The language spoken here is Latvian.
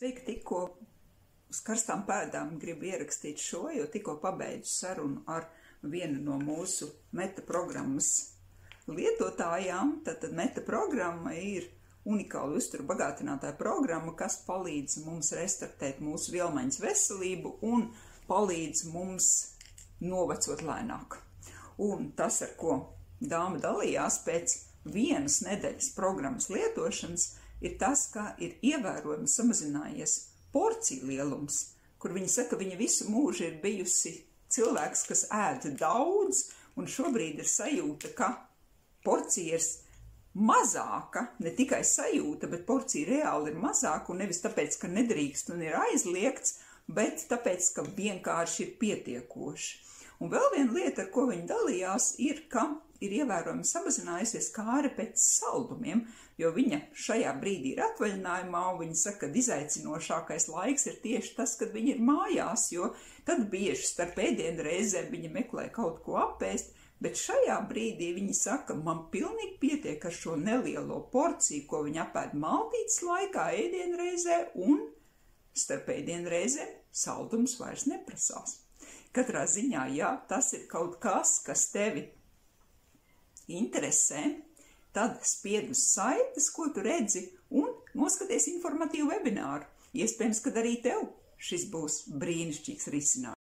Sveiki, tikko uz karstām pēdām gribu ierakstīt šo, jo tikko pabeidzu sarunu ar vienu no mūsu Meta programmas lietotājām. Tad Meta programma ir unikāla uzturu bagātinātāja programma, kas palīdz mums restartēt mūsu vielmaiņas veselību un palīdz mums novecot lēnāk. Un tas, ar ko dāma dalījās pēc vienas nedēļas programmas lietošanas, ir tas, ka ir ievērojami samazinājies porciju lielums, kur viņa saka, viņa visu mūžu ir bijusi cilvēks, kas ēd daudz, un šobrīd ir sajūta, ka porcija ir mazāka, ne tikai sajūta, bet porcija reāli ir mazāka, un nevis tāpēc, ka nedrīkst un ir aizliegts, bet tāpēc, ka vienkārši ir pietiekoši. Un vēl viena lieta, ar ko viņa dalījās, ir, ka ir ievērojami samazinājusies kāre pēc saldumiem, jo viņa šajā brīdī ir atvaļinājumā, un viņa saka, ka izaicinošākais laiks ir tieši tas, kad viņa ir mājās, jo tad bieži starp ēdienu reizēm viņa meklē kaut ko apēst, bet šajā brīdī viņa saka, man pilnīgi pietiek ar šo nelielo porciju, ko viņa apēd maltītes laikā ēdienu reizē, un starp ēdienu reizēm saldums vairs neprasās. Katrā ziņā, ja tas ir kaut kas, kas tevi interesē, tad spied uz saites, ko tu redzi, un noskaties informatīvu webināru. Iespējams, ka arī tev šis būs brīnišķīgs risinājums.